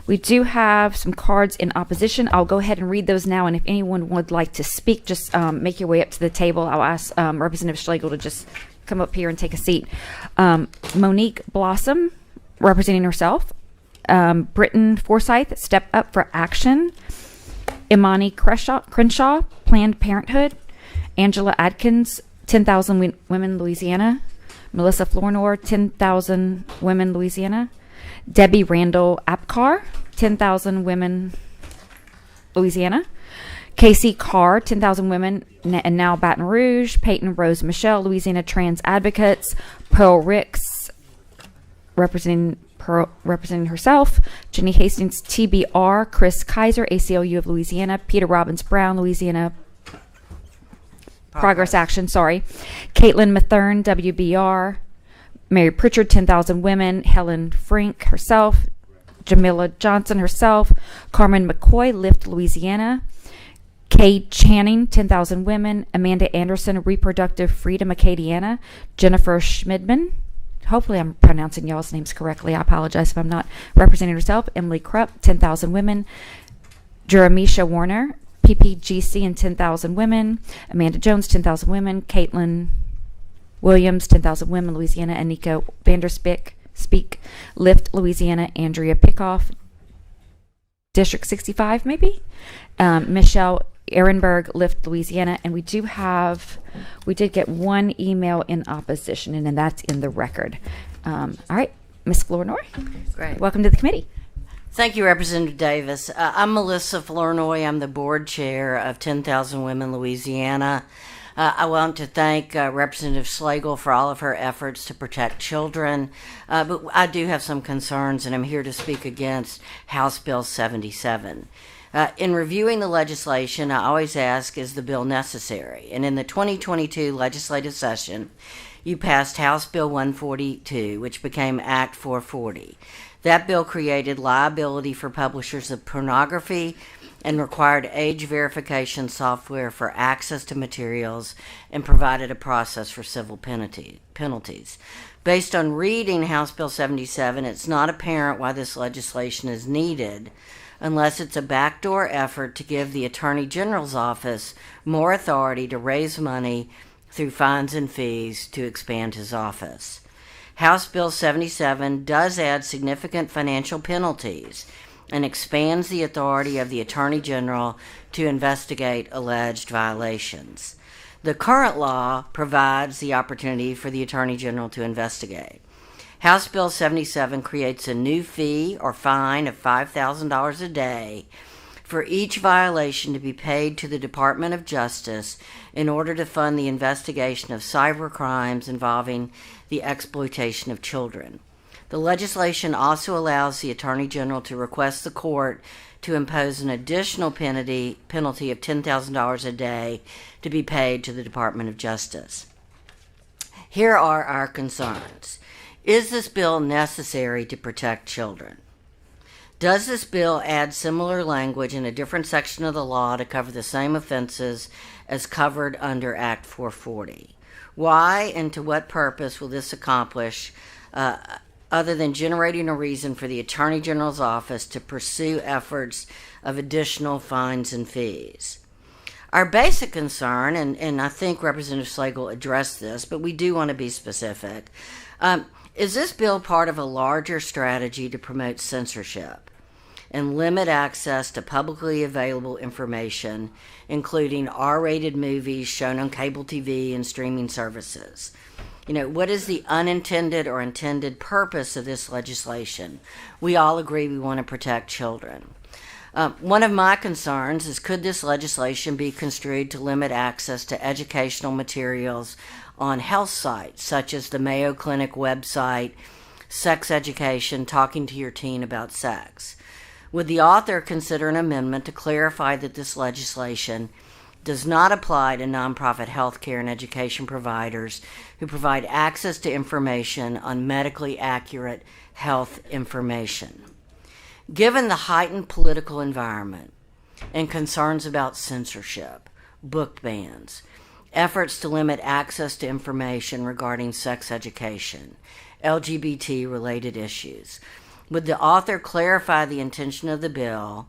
We do have some cards in opposition. I'll go ahead and read those now, and if anyone would like to speak, just make your way up to the table. I'll ask Representative Schlegel to just come up here and take a seat. Monique Blossom, representing herself. Britton Forsyth, Step Up for Action. Imani Crenshaw, Planned Parenthood. Angela Adkins, 10,000 Women, Louisiana. Melissa Flournoy, 10,000 Women, Louisiana. Debbie Randall Apcar, 10,000 Women, Louisiana. Casey Carr, 10,000 Women, and now Baton Rouge. Peyton Rose Michelle, Louisiana Trans Advocates. Pearl Ricks, representing herself. Jenny Hastings, TBR. Chris Kaiser, ACLU of Louisiana. Peter Robbins Brown, Louisiana Progress Action, sorry. Caitlin Mathern, WBR. Mary Pritchard, 10,000 Women. Helen Frank herself. Jamila Johnson herself. Carmen McCoy, Lift Louisiana. Kay Channing, 10,000 Women. Amanda Anderson, Reproductive Freedom Acadiana. Jennifer Schmidman, hopefully I'm pronouncing y'all's names correctly. I apologize if I'm not. Representing herself. Emily Krupp, 10,000 Women. Jeramisha Warner, PPGC and 10,000 Women. Amanda Jones, 10,000 Women. Caitlin Williams, 10,000 Women, Louisiana. Anika Vanderspeak, Lift Louisiana. Andrea Pickoff, District 65 maybe. Michelle Ehrenberg, Lift Louisiana. And we did get one email in opposition, and then that's in the record. All right, Ms. Flournoy. Great. Welcome to the committee. Thank you, Representative Davis. I'm Melissa Flournoy. I'm the board chair of 10,000 Women, Louisiana. I want to thank Representative Schlegel for all of her efforts to protect children, but I do have some concerns, and I'm here to speak against House Bill 77. In reviewing the legislation, I always ask, is the bill necessary? And in the 2022 legislative session, you passed House Bill 142, which became Act 440. That bill created liability for publishers of pornography and required age verification software for access to materials and provided a process for civil penalties. Based on reading House Bill 77, it's not apparent why this legislation is needed unless it's a backdoor effort to give the Attorney General's office more authority to raise money through fines and fees to expand his office. House Bill 77 does add significant financial penalties and expands the authority of the Attorney General to investigate alleged violations. The current law provides the opportunity for the Attorney General to investigate. House Bill 77 creates a new fee or fine of $5,000 a day for each violation to be paid to the Department of Justice in order to fund the investigation of cyber crimes involving the exploitation of children. The legislation also allows the Attorney General to request the court to impose an additional penalty of $10,000 a day to be paid to the Department of Justice. Here are our concerns. Is this bill necessary to protect children? Does this bill add similar language in a different section of the law to cover the same offenses as covered under Act 440? Why and to what purpose will this accomplish other than generating a reason for the Attorney General's office to pursue efforts of additional fines and fees? Our basic concern, and I think Representative Schlegel addressed this, but we do want to be specific, is this bill part of a larger strategy to promote censorship and limit access to publicly available information, including R-rated movies shown on cable TV and streaming services? What is the unintended or intended purpose of this legislation? We all agree we want to protect children. One of my concerns is, could this legislation be construed to limit access to educational materials on health sites, such as the Mayo Clinic website, Sex Education, Talking to Your Teen About Sex? Would the author consider an amendment to clarify that this legislation does not apply to nonprofit healthcare and education providers who provide access to information on medically accurate health information? Given the heightened political environment and concerns about censorship, book bans, efforts to limit access to information regarding sex education, LGBT-related issues, Would the author clarify the intention of the bill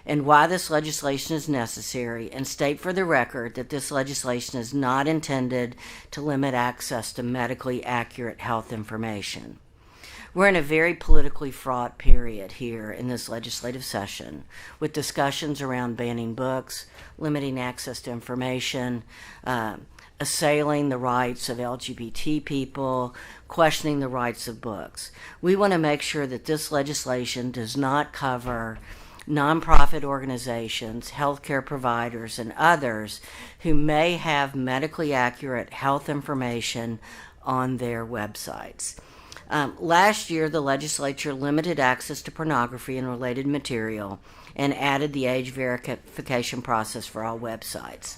and why this legislation is necessary, and state for the record that this legislation is not intended to limit access to medically accurate health information? We're in a very politically fraught period here in this legislative session, with discussions around banning books, limiting access to information, assailing the rights of LGBT people, questioning the rights of books. We want to make sure that this legislation does not cover nonprofit organizations, healthcare providers, and others who may have medically accurate health information on their websites. Last year, the legislature limited access to pornography and related material and added the age verification process for all websites.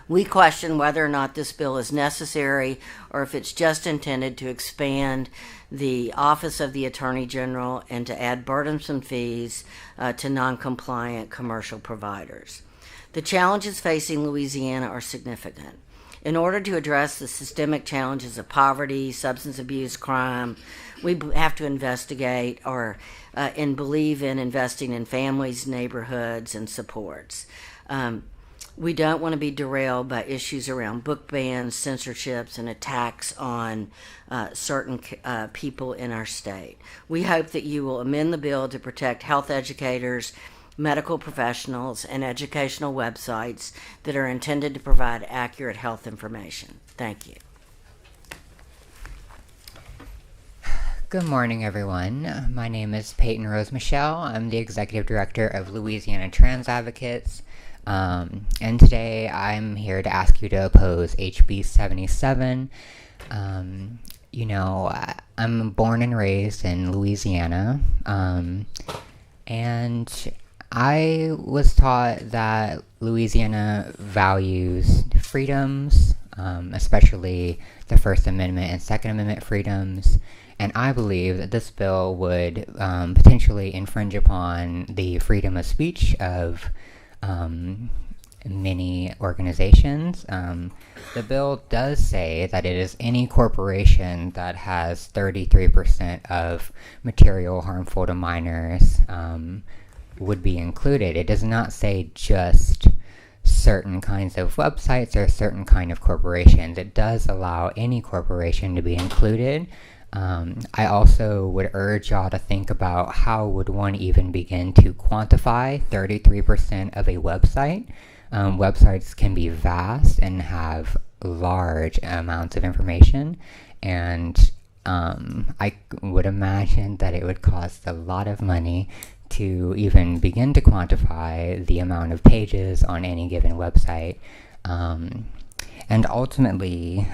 We question whether or not this bill is necessary or if it's just intended to expand the Office of the Attorney General and to add burdensome fees to non-compliant commercial providers. The challenges facing Louisiana are significant. In order to address the systemic challenges of poverty, substance abuse, crime, we have to investigate and believe in investing in families, neighborhoods, and supports. We don't want to be derailed by issues around book bans, censorships, and attacks on certain people in our state. We hope that you will amend the bill to protect health educators, medical professionals, and educational websites that are intended to provide accurate health information. Thank you. Good morning, everyone. My name is Peyton Rose Michelle. I'm the Executive Director of Louisiana Trans Advocates. And today I'm here to ask you to oppose HB 77. I'm born and raised in Louisiana, and I was taught that Louisiana values freedoms, especially the First Amendment and Second Amendment freedoms, and I believe that this bill would potentially infringe upon the freedom of speech of many organizations. The bill does say that it is any corporation that has 33% of material harmful to minors would be included. It does not say just certain kinds of websites or certain kind of corporations. It does allow any corporation to be included. I also would urge y'all to think about how would one even begin to quantify 33% of a website. Websites can be vast and have large amounts of information, and I would imagine that it would cost a lot of money to even begin to quantify the amount of pages on any given website. And ultimately,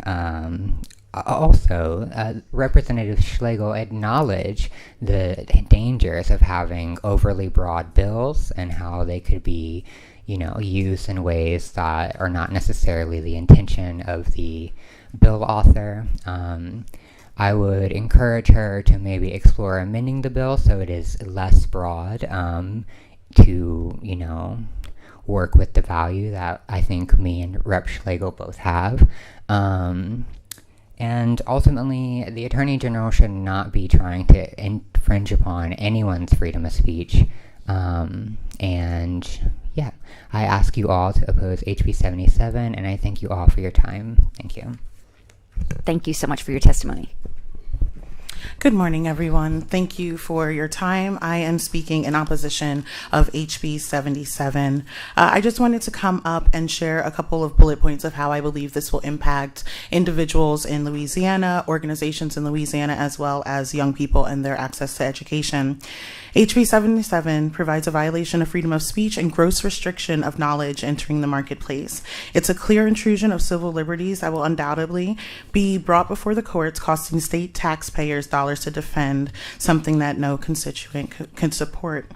Representative Schlegel acknowledged the dangers of having overly broad bills and how they could be, used in ways that are not necessarily the intention of the bill author. I would encourage her to maybe explore amending the bill so it is less broad, to, work with the value that I think me and Rep. Schlegel both have. And ultimately, the Attorney General should not be trying to infringe upon anyone's freedom of speech. I ask you all to oppose HB 77, and I thank you all for your time. Thank you. Thank you so much for your testimony. Good morning, everyone. Thank you for your time. I am speaking in opposition of HB 77. I just wanted to come up and share a couple of bullet points of how I believe this will impact individuals in Louisiana, organizations in Louisiana, as well as young people and their access to education. HB 77 provides a violation of freedom of speech and gross restriction of knowledge entering the marketplace. It's a clear intrusion of civil liberties that will undoubtedly be brought before the courts, costing state taxpayers dollars to defend something that no constituent can support.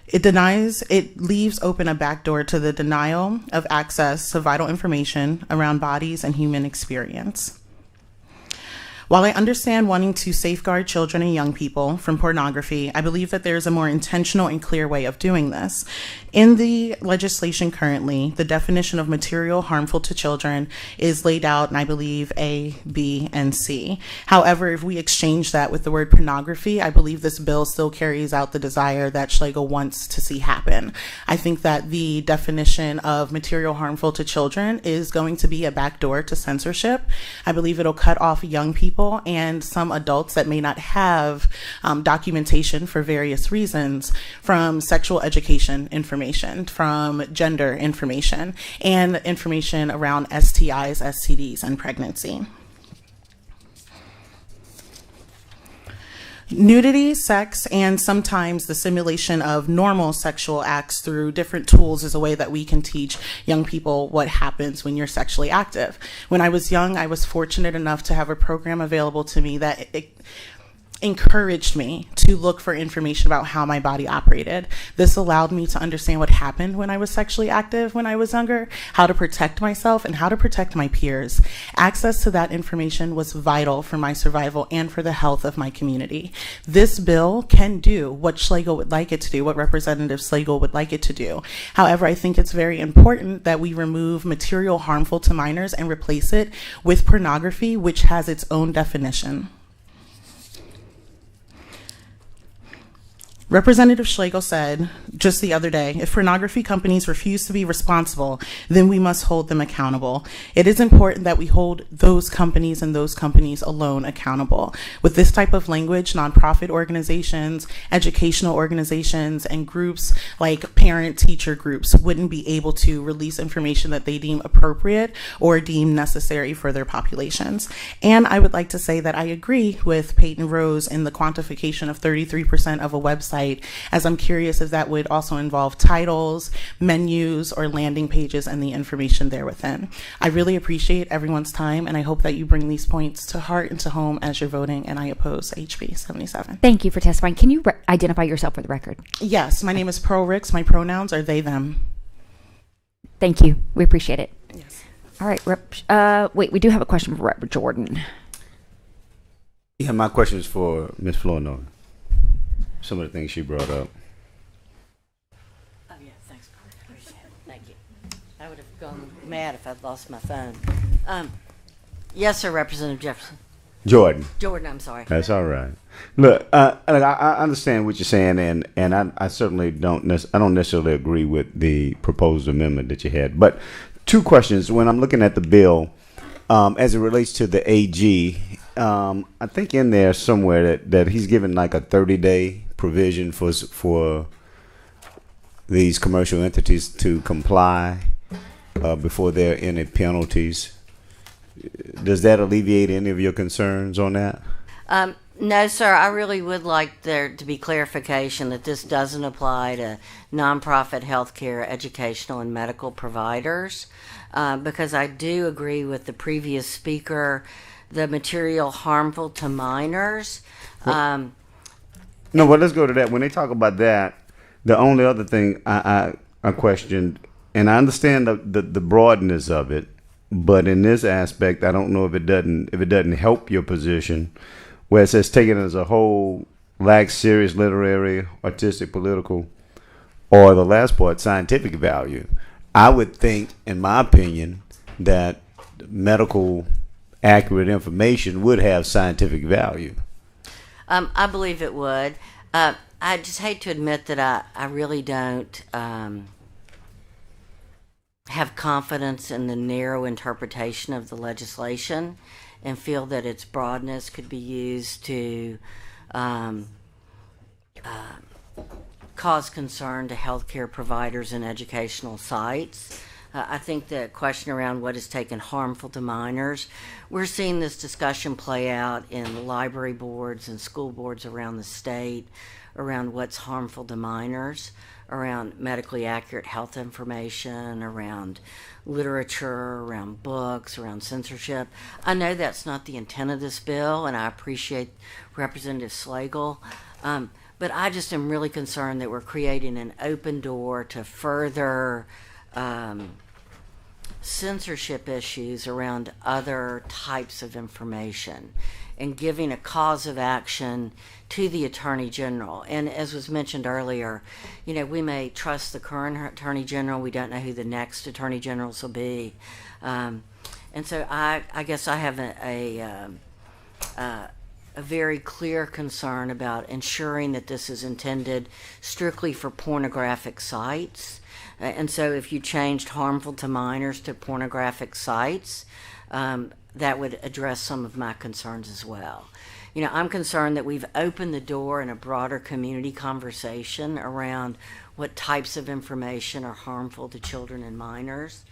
It leaves open a backdoor to the denial of access to vital information around bodies and human experience. While I understand wanting to safeguard children and young people from pornography, I believe that there is a more intentional and clear way of doing this. In the legislation currently, the definition of material harmful to children is laid out in, I believe, A, B, and C. However, if we exchange that with the word pornography, I believe this bill still carries out the desire that Schlegel wants to see happen. I think that the definition of material harmful to children is going to be a backdoor to censorship. I believe it'll cut off young people and some adults that may not have documentation for various reasons from sexual education information, from gender information, and information around STIs, STDs, and pregnancy. Nudity, sex, and sometimes the simulation of normal sexual acts through different tools is a way that we can teach young people what happens when you're sexually active. When I was young, I was fortunate enough to have a program available to me that encouraged me to look for information about how my body operated. This allowed me to understand what happened when I was sexually active when I was younger, how to protect myself, and how to protect my peers. Access to that information was vital for my survival and for the health of my community. This bill can do what Schlegel would like it to do, what Representative Schlegel would like it to do. However, I think it's very important that we remove material harmful to minors and replace it with pornography, which has its own definition. Representative Schlegel said just the other day, if pornography companies refuse to be responsible, then we must hold them accountable. It is important that we hold those companies and those companies alone accountable. With this type of language, nonprofit organizations, educational organizations, and groups like parent-teacher groups wouldn't be able to release information that they deem appropriate or deem necessary for their populations. And I would like to say that I agree with Peyton Rose in the quantification of 33% of a website, as I'm curious if that would also involve titles, menus, or landing pages and the information there within. I really appreciate everyone's time, and I hope that you bring these points to heart and to home as you're voting, and I oppose HB 77. Thank you for testifying. Can you identify yourself for the record? Yes, my name is Pearl Ricks. My pronouns are they, them. Thank you. We appreciate it. Yes. All right. Wait, we do have a question for Rep. Jordan. Yeah, my question is for Ms. Flournoy. Some of the things she brought up. Oh, yeah, thanks. Appreciate it. Thank you. I would have gone mad if I'd lost my phone. Yes, sir, Representative Jefferson. Jordan. Jordan, I'm sorry. That's all right. Look, I understand what you're saying, and I certainly don't necessarily agree with the proposed amendment that you had. But two questions. When I'm looking at the bill, as it relates to the AG, I think in there somewhere that he's given like a 30-day provision for these commercial entities to comply before there are any penalties. Does that alleviate any of your concerns on that? No, sir. I really would like there to be clarification that this doesn't apply to nonprofit healthcare, educational, and medical providers, because I do agree with the previous speaker. The material harmful to minors. No, but let's go to that. When they talk about that, the only other thing I questioned, and I understand the broadness of it, but in this aspect, I don't know if it doesn't help your position, where it says taken as a whole lacks serious literary, artistic, political, or the last part, scientific value. I would think, in my opinion, that medical accurate information would have scientific value. I believe it would. I just hate to admit that I really don't have confidence in the narrow interpretation of the legislation and feel that its broadness could be used to cause concern to healthcare providers and educational sites. I think the question around what is taken harmful to minors, we're seeing this discussion play out in library boards and school boards around the state around what's harmful to minors, around medically accurate health information, around literature, around books, around censorship. I know that's not the intent of this bill, and I appreciate Representative Schlegel, but I just am really concerned that we're creating an open door to further censorship issues around other types of information and giving a cause of action to the Attorney General. And as was mentioned earlier, we may trust the current Attorney General. We don't know who the next Attorney Generals will be. And so I guess I have a very clear concern about ensuring that this is intended strictly for pornographic sites. And so if you changed harmful to minors to pornographic sites, that would address some of my concerns as well. I'm concerned that we've opened the door in a broader community conversation around what types of information are harmful to children and minors.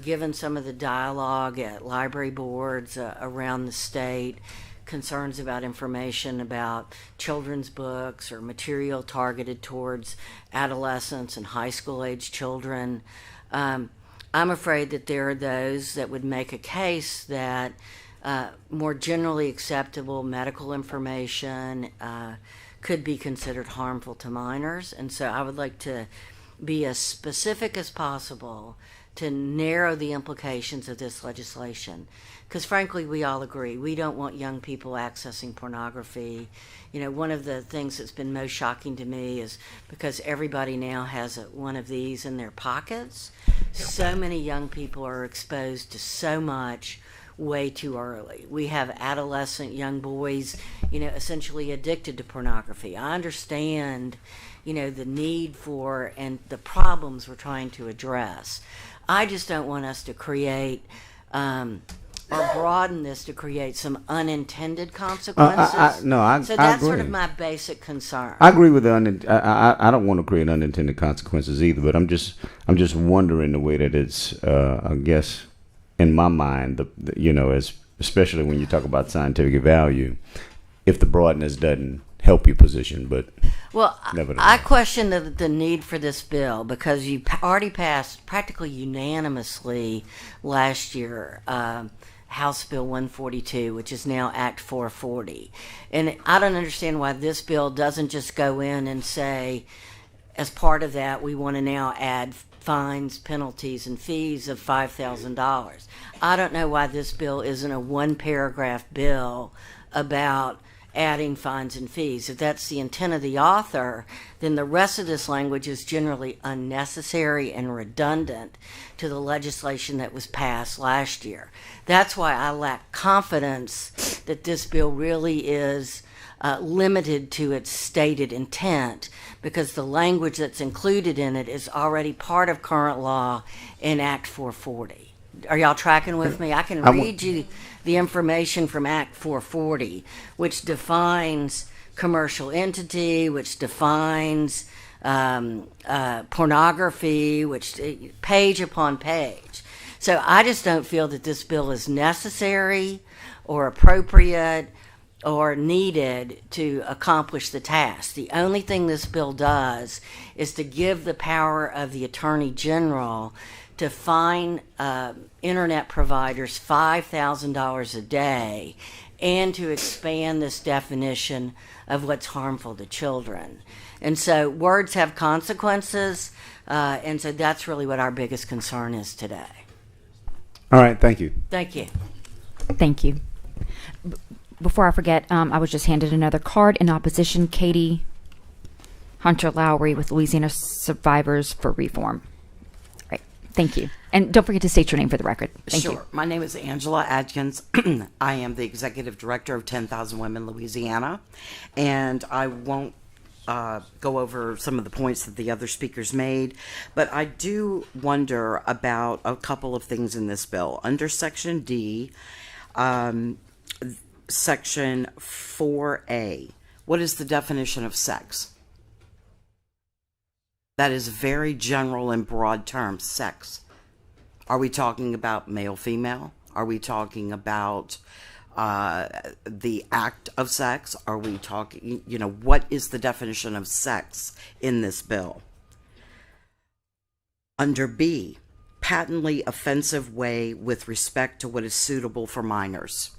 Given some of the dialogue at library boards around the state, concerns about information about children's books or material targeted towards adolescents and high school age children, I'm afraid that there are those that would make a case that more generally acceptable medical information could be considered harmful to minors. And so I would like to be as specific as possible to narrow the implications of this legislation. Because frankly, we all agree, we don't want young people accessing pornography. One of the things that's been most shocking to me is because everybody now has one of these in their pockets, so many young people are exposed to so much way too early. We have adolescent young boys, essentially addicted to pornography. I understand, the need for and the problems we're trying to address. I just don't want us to create or broaden this to create some unintended consequences. So that's agree. Sort of my basic concern. I agree with I don't want to create unintended consequences either, but I'm just wondering the way that it's I guess in my mind, as especially when you talk about scientific value, if the broadness doesn't help your position, but I question the need for this bill because you already passed practically unanimously last year House Bill 142, which is now Act 440. And I don't understand why this bill doesn't just go in and say, as part of that, we want to now add fines, penalties, and fees of $5,000. I don't know why this bill isn't a one-paragraph bill about adding fines and fees. If that's the intent of the author, then the rest of this language is generally unnecessary and redundant to the legislation that was passed last year. That's why I lack confidence that this bill really is limited to its stated intent, because the language that's included in it is already part of current law in Act 440. Are y'all tracking with me? I can read you the information from Act 440, which defines commercial entity, which defines pornography, which page upon page. So I just don't feel that this bill is necessary or appropriate or needed to accomplish the task. The only thing this bill does is to give the power of the Attorney General to fine internet providers $5,000 a day and to expand this definition of what's harmful to children. And so words have consequences, and so that's really what our biggest concern is today. All right, thank you. Thank you. Thank you. Before I forget, I was just handed another card in opposition. Katie Hunter Laurie with Louisiana Survivors for Reform. Right. Thank you. And don't forget to state your name for the record. Thank you. Sure. My name is Angela Adkins. I am the executive director of 10,000 Women Louisiana, and I won't go over some of the points that the other speakers made, but I do wonder about a couple of things in this bill. Under Section D, Section 4A, what is the definition of sex? That is a very general and broad term, sex. Are we talking about male, female? Are we talking about the act of sex? Are we talking, what is the definition of sex in this bill? Under B, patently offensive way with respect to what is suitable for minors.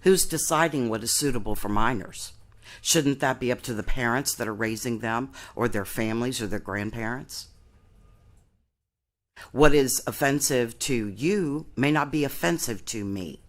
Who's deciding what is suitable for minors? Shouldn't that be up to the parents that are raising them, or their families, or their grandparents? What is offensive to you may not be offensive to me.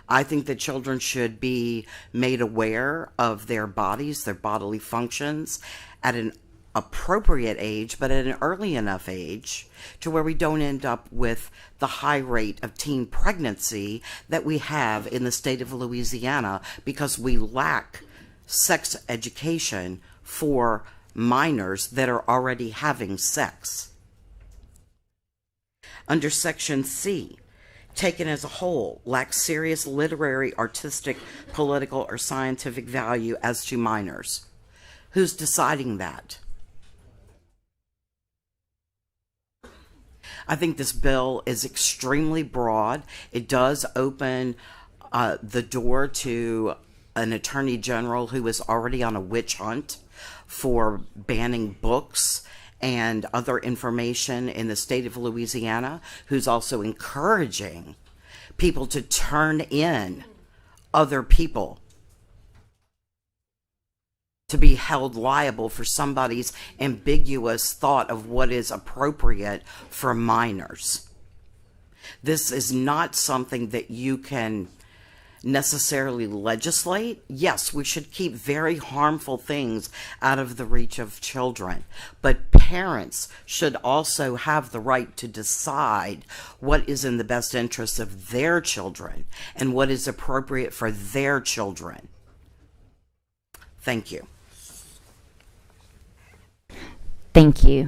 I think that children should be made aware of their bodies, their bodily functions at an appropriate age, but at an early enough age to where we don't end up with the high rate of teen pregnancy that we have in the state of Louisiana because we lack sex education for minors that are already having sex. Under Section C, taken as a whole, lacks serious literary, artistic, political, or scientific value as to minors. Who's deciding that? I think this bill is extremely broad. It does open the door to an attorney general who is already on a witch hunt for banning books and other information in the state of Louisiana, who's also encouraging people to turn in other people to be held liable for somebody's ambiguous thought of what is appropriate for minors. This is not something that you can necessarily legislate. Yes, we should keep very harmful things out of the reach of children, but parents should also have the right to decide what is in the best interest of their children and what is appropriate for their children. Thank you. Thank you.